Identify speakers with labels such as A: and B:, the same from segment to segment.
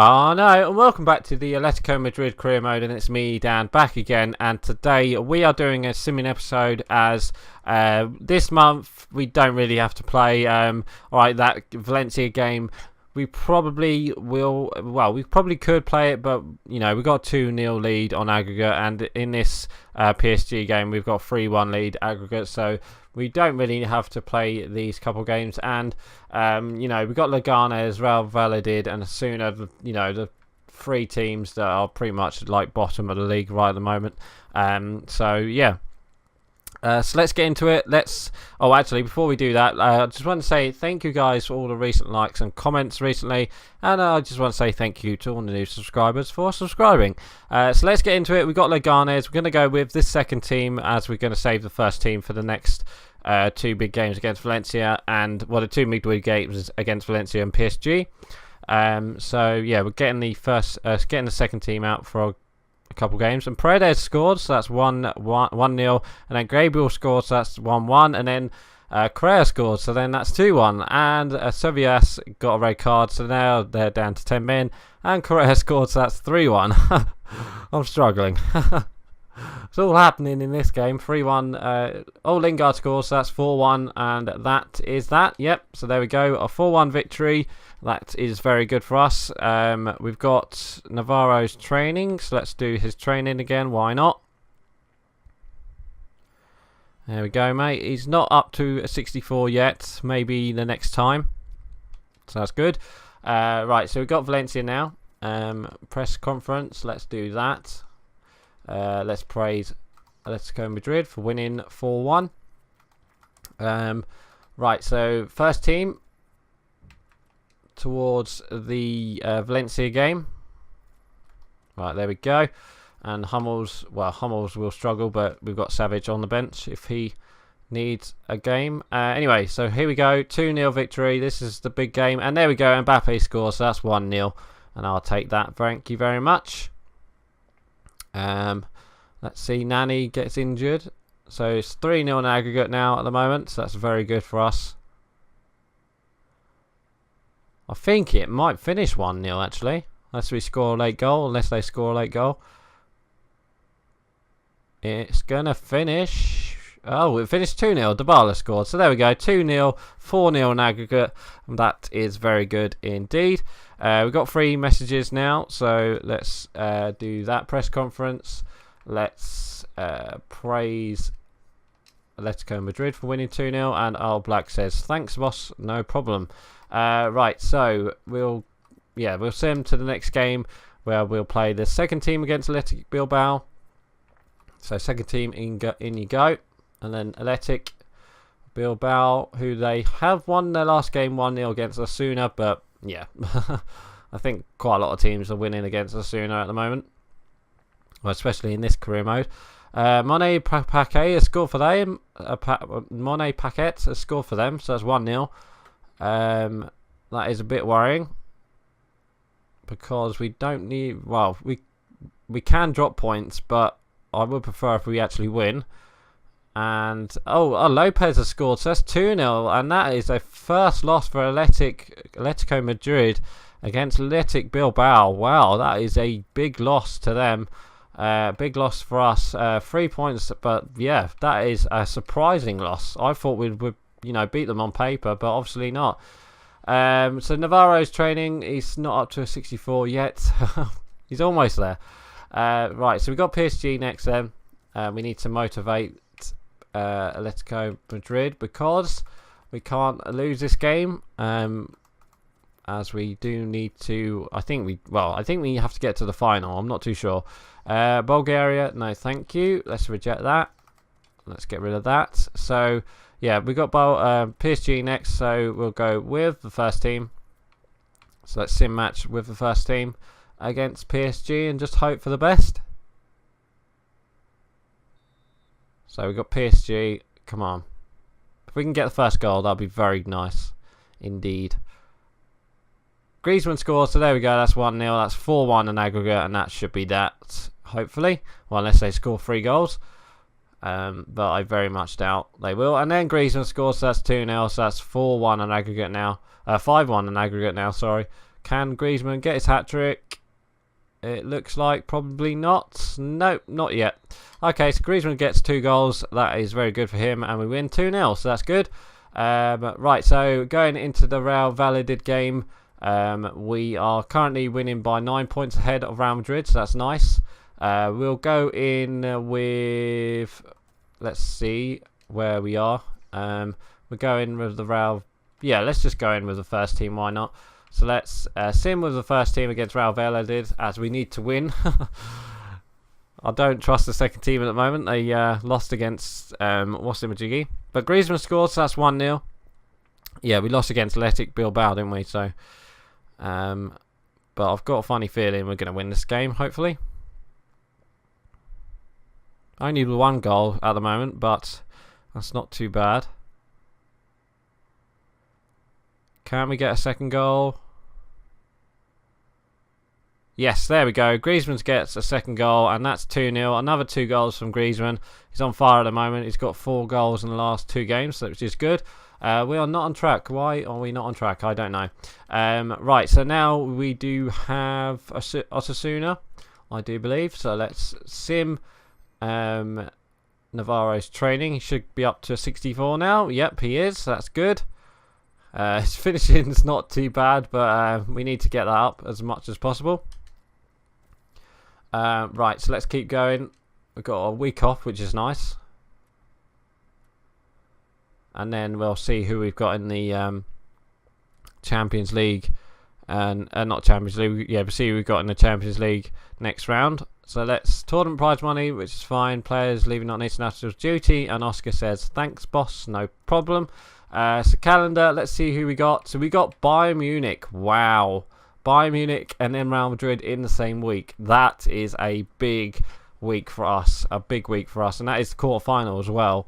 A: Oh no, and welcome back to the Atletico Madrid career mode, and it's me, Dan, back again. And today we are doing a sim episode as this month we don't really have to play. Alright, that Valencia game, we probably will, well, we probably could play it, but, you know, we got 2-0 lead on aggregate, and in this PSG game we've got 3-1 lead aggregate, so we don't really have to play these couple games. And you know, we got Leganes, Real Valladolid, and Osasuna, you know, the three teams that are pretty much like bottom of the league right at the moment. So yeah. So let's get into it. Oh, actually, before we do that, I just want to say thank you guys for all the recent likes and comments recently, and I just want to say thank you to all the new subscribers for subscribing. So let's get into it. We've got Leganes. We're going to go with this second team, as we're going to save the first team for the next two big games against Valencia, and the two midweek games against Valencia and PSG. So yeah, we're getting the second team out for a couple games, and Paredes scored, so that's 1-0, and then Gabriel scored, so that's 1-1, and then Correa scored, so then that's 2-1, and Sevillas got a red card, so now they're down to 10 men, and Correa scored, so that's 3-1. I'm struggling. It's all happening in this game. 3-1. Lingard scores, so that's 4-1, and that is that. Yep, so there we go, a 4-1 victory. That is very good for us. We've got Navarro's training, so let's do his training again. Why not? There we go, mate. He's not up to 64 yet. Maybe the next time. So that's good. Right, so we've got Valencia now. Press conference. Let's do that. Let's praise Atletico Madrid for winning 4-1. Right, so first team towards the Valencia game. Right, there we go. And Hummels will struggle, but we've got Savage on the bench if he needs a game. Anyway, so here we go, 2-0 victory. This is the big game, and there we go, Mbappe scores, so that's 1-0, and I'll take that. Thank you very much. Let's see, Nani gets injured, so it's 3-0 in aggregate now at the moment, so that's very good for us. I think it might finish 1-0 actually, unless we score a late goal, unless they score a late goal. It's gonna finish, oh, it finished 2-0, Dybala scored, so there we go, 2-0, 4-0 in aggregate, and that is very good indeed. We've got 3 messages now, so let's do that press conference. Let's praise Atletico Madrid for winning 2-0, and Al Black says, thanks boss, no problem. Right, so we'll send to the next game where we'll play the second team against Athletic Bilbao. So second team in you go, and then Athletic Bilbao, who they have won their last game 1-0 against Osasuna, but yeah, I think quite a lot of teams are winning against Osasuna at the moment, well, especially in this career mode. Monet Paquet has scored for them. Monet Paquet has scored for them, so that's 1-0. That is a bit worrying because we don't need. Well, we can drop points, but I would prefer if we actually win. And Lopez has scored, so that's 2-0, and that is a first loss for Atletico Madrid against Athletic Bilbao. Wow, that is a big loss to them. Big loss for us. 3 points, but yeah, that is a surprising loss. I thought we would, beat them on paper, but obviously not. So Navarro's training. He's not up to a 64 yet. He's almost there. Right, so we've got PSG next then. We need to motivate Atletico Madrid because we can't lose this game. As we do need to, I think we have to get to the final. I'm not too sure. Bulgaria, no thank you. Let's reject that. Let's get rid of that. So yeah, we got PSG next, so we'll go with the first team. So let's sim match with the first team against PSG and just hope for the best. So we've got PSG. Come on, if we can get the first goal, that'll be very nice indeed. Griezmann scores, so there we go, that's 1-0, that's 4-1 in aggregate, and that should be that, hopefully. Well, unless they score 3 goals. But I very much doubt they will. And then Griezmann scores, so that's 2-0, so that's 4-1 in aggregate now. 5-1 in aggregate now, sorry. Can Griezmann get his hat-trick? It looks like probably not. Nope, not yet. Okay, so Griezmann gets 2 goals. That is very good for him, and we win 2-0, so that's good. Right, so going into the Real Valladolid game, we are currently winning by 9 points ahead of Real Madrid, so that's nice. We'll go in with... Let's see where we are. We're going with the Real... Yeah, let's just go in with the first team, why not? So let's sim with the first team against Real Valladolid, as we need to win. I don't trust the second team at the moment. They lost against Wasimajigi. But Griezmann scored, so that's 1-0. Yeah, we lost against Athletic Bilbao, didn't we? So, but I've got a funny feeling we're going to win this game, hopefully. Only 1 goal at the moment, but that's not too bad. Can we get a second goal? Yes, there we go. Griezmann gets a second goal, and that's 2-0. Another 2 goals from Griezmann. He's on fire at the moment. He's got 4 goals in the last 2 games, which is good. We are not on track. Why are we not on track? I don't know. Right, so now we do have Osasuna, I do believe. So let's sim Navarro's training. He should be up to 64 now. Yep, he is. So that's good. His finishing's not too bad, but we need to get that up as much as possible. Right, so let's keep going. We've got a week off, which is nice. And then we'll see who we've got in the Champions League. And not Champions League, yeah, we'll see who we've got in the Champions League next round. So let's tournament prize money, which is fine. Players leaving on international duty. And Oscar says, thanks, boss, no problem. So calendar, let's see who we got. So we got Bayern Munich. Wow. Bayern Munich and then Real Madrid in the same week. That is a big week for us. A big week for us. And that is the quarterfinal as well.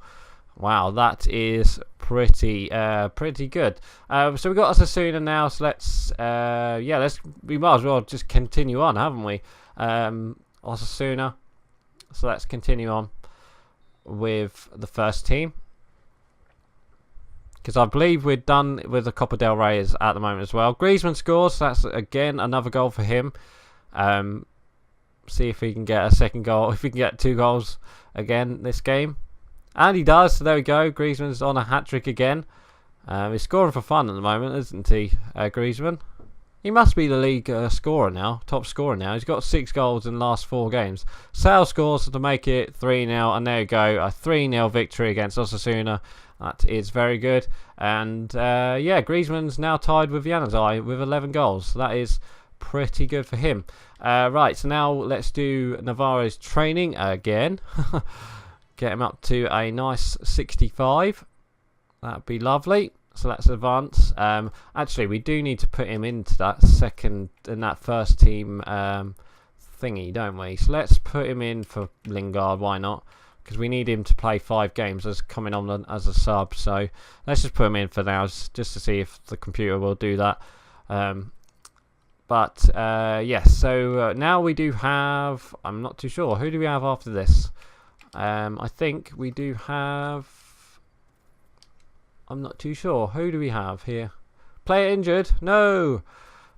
A: Wow, that is pretty good. So we got Osasuna now. So let's we might as well just continue on, haven't we? Osasuna. So let's continue on with the first team. Because I believe we're done with the Copa del Rey at the moment as well. Griezmann scores. So that's, again, another goal for him. See if he can get a second goal. If he can get 2 goals again this game. And he does. So there we go. Griezmann's on a hat-trick again. He's scoring for fun at the moment, isn't he, Griezmann? He must be the league scorer now. Top scorer now. He's got 6 goals in the last 4 games. Sale scores to make it 3-0. And there you go. A 3-0 victory against Osasuna. That is very good. And yeah, Griezmann's now tied with Yanazai with 11 goals. So that is pretty good for him. Right, so now let's do Navarro's training again. Get him up to a nice 65. That'd be lovely. So let's advance. Actually, we do need to put him into that first team thingy, don't we? So let's put him in for Lingard. Why not? Because we need him to play 5 games as coming on as a sub. So let's just put him in for now, just to see if the computer will do that. Yes, so now we do have... I'm not too sure. Who do we have after this? I think we do have... I'm not too sure. Who do we have here? Player injured? No!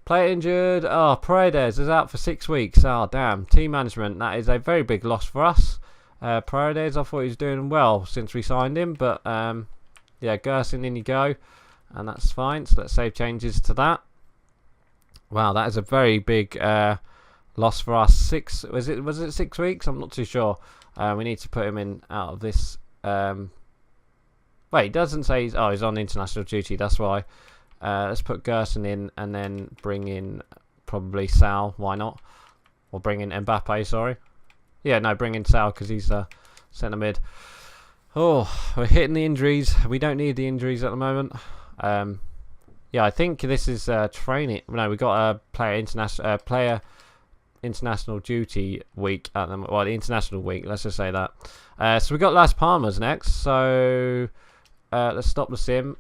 A: Player injured. Oh, Paredes is out for 6 weeks. Oh, damn. Team management. That is a very big loss for us. Paredes, I thought he was doing well since we signed him. But, yeah, Gerson, in you go. And that's fine. So let's save changes to that. Wow, that is a very big loss for us. Was it 6 weeks? I'm not too sure. We need to put him in out of this. Wait, it doesn't say he's on international duty. That's why. Let's put Gerson in and then bring in probably Sal. Why not? Or bring in Mbappe, sorry. Yeah, no, bring in Sal because he's centre mid. Oh, we're hitting the injuries. We don't need the injuries at the moment. Yeah, I think this is training. No, we got a player international duty week at the the international week. Let's just say that. So we got Las Palmas next. So let's stop the sim.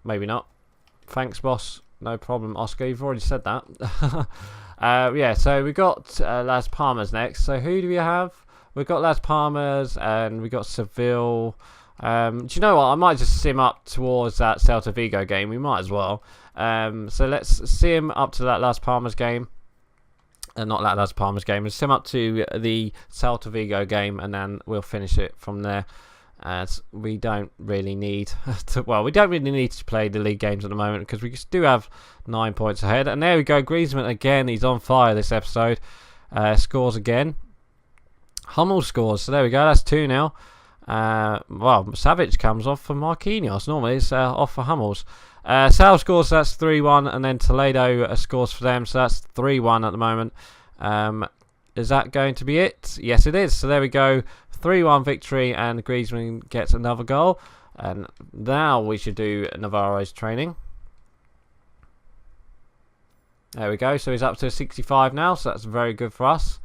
A: Maybe not. Thanks, boss. No problem, Oscar. You've already said that. Yeah, so we got Las Palmas next. So who do we have? We've got Las Palmas and we got Seville. Do you know what? I might just sim up towards that Celta Vigo game. We might as well. So let's sim up to that Las Palmas game. Not that Las Palmas game. Let's sim up to the Celta Vigo game, and then we'll finish it from there. As we don't really need to, well, we don't really need to play the league games at the moment because we do have 9 points ahead. And there we go, Griezmann again. He's on fire this episode. Scores again. Hummel scores. So there we go. That's 2-0. Well, Savage comes off for Marquinhos. Normally it's off for Hummels. Sal scores, so that's 3-1, and then Toledo scores for them, so that's 3-1 at the moment. Is that going to be it? Yes, it is. So there we go, 3-1 victory, and Griezmann gets another goal. And now we should do Navarro's training. There we go. So he's up to 65 now, so that's very good for us.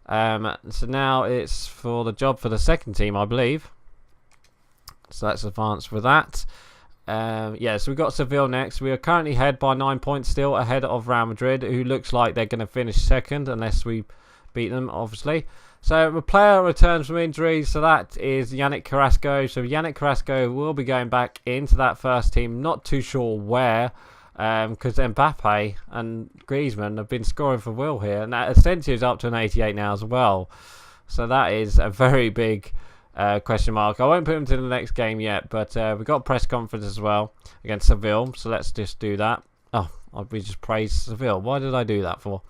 A: So now it's for the job for the second team, I believe. So let's advance for that. Yeah, so we've got Seville next. We are currently ahead by 9 points, still ahead of Real Madrid, who looks like they're going to finish second unless we beat them, obviously. So the player returns from injury, so that is Yannick Carrasco. So Yannick Carrasco will be going back into that first team. Not too sure where, because Mbappe and Griezmann have been scoring for Will here, and Asensio is up to an 88 now as well. So that is a very big question mark. I won't put him to the next game yet, but we've got a press conference as well against Seville, so let's just do that. Oh, we just praised Seville. Why did I do that for?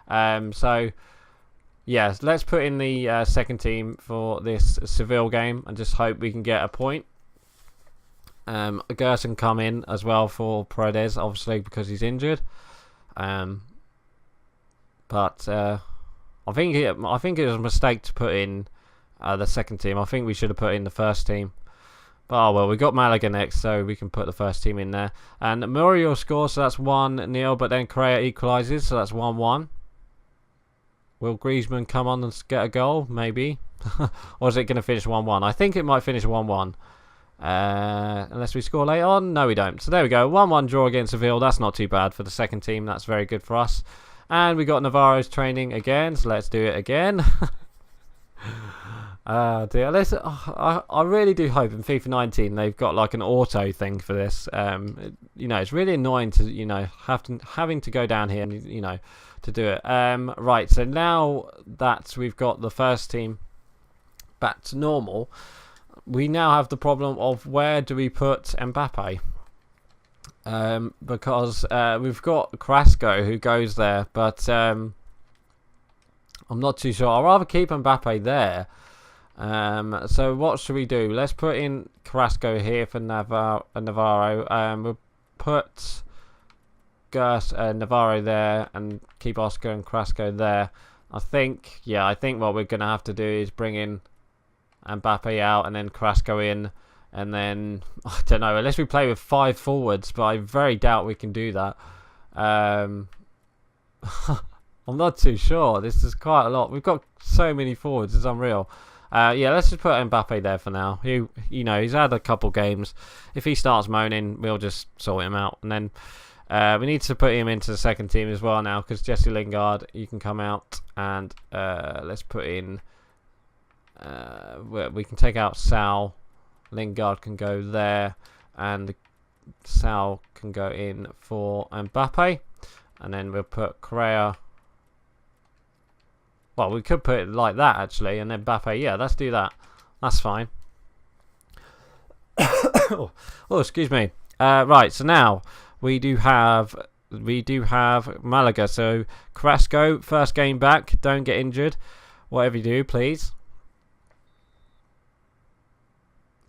A: So yeah, let's put in the second team for this Seville game and just hope we can get a point. Gerson come in as well for Paredes, obviously because he's injured. But I think it was a mistake to put in the second team. I think we should have put in the first team. But oh well, we got Malaga next, so we can put the first team in there. And Murillo scores, so that's 1-0. But then Correa equalises, so that's 1-1. Will Griezmann come on and get a goal? Maybe. Or is it going to finish 1-1? I think it might finish 1-1. Unless we score late on. No, we don't. So there we go. 1-1 draw against Seville. That's not too bad for the second team. That's very good for us. And we got Navarro's training again, so let's do it again. Dear. I really do hope in FIFA 19 they've got like an auto thing for this. You know, it's really annoying to having to go down here and to do it. Right, so now that we've got the first team back to normal, we now have the problem of where do we put Mbappe? Because we've got Carrasco who goes there, but I'm not too sure. I'd rather keep Mbappe there. So what should we do? Let's put in Carrasco here for Navarro. We'll put Navarro there and keep Oscar and Carrasco there. I think what we're going to have to do is bring in Mbappe out and then Carrasco in, and then I don't know, unless we play with 5 forwards, but I very doubt we can do that. I'm not too sure. This is quite a lot. We've got so many forwards, it's unreal. Yeah, let's just put Mbappe there for now. He's had a couple games. If he starts moaning, we'll just sort him out. And then we need to put him into the second team as well now, because Jesse Lingard, you can come out, and let's put in. We can take out Sal. Lingard can go there, and Sal can go in for Mbappe, and then we'll put Correa. Well, we could put it like that actually, and then Mbappe. Yeah, let's do that. That's fine. Oh, excuse me. Right, so now we do have Malaga. So Carrasco, first game back. Don't get injured. Whatever you do, please.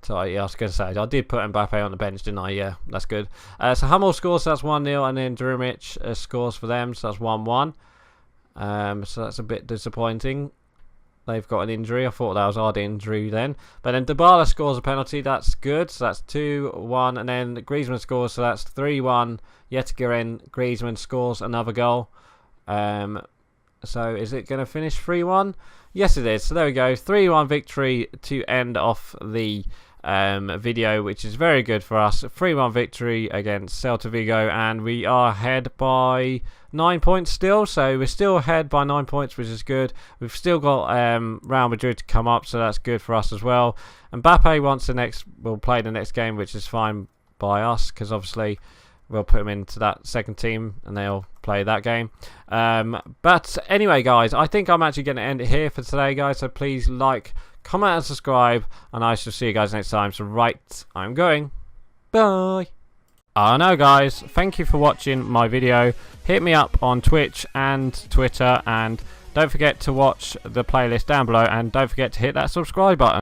A: So yeah, I was going to say, I did put Mbappe on the bench, didn't I? Yeah, that's good. So Hummel scores, so that's 1-0, and then Drumic scores for them, so that's 1-1. So that's a bit disappointing. They've got an injury. I thought that was our injury then. But then Dybala scores a penalty. That's good. So that's 2-1. And then Griezmann scores. So that's 3-1. Yet again, Griezmann scores another goal. So is it going to finish 3-1? Yes, it is. So there we go. 3-1 victory to end off the video, which is very good for us. 3-1 victory against Celta Vigo, and we are ahead by 9 points still. So we're still ahead by 9 points, which is good. We've still got Real Madrid to come up, so that's good for us as well. And Mbappe will play the next game, which is fine by us, because obviously we'll put them into that second team and they'll play that game. But anyway, guys, I think I'm actually going to end it here for today, guys. So please like, comment, and subscribe, and I shall see you guys next time. So right, I'm going. Bye. I know, guys. Thank you for watching my video. Hit me up on Twitch and Twitter, and don't forget to watch the playlist down below, and don't forget to hit that subscribe button.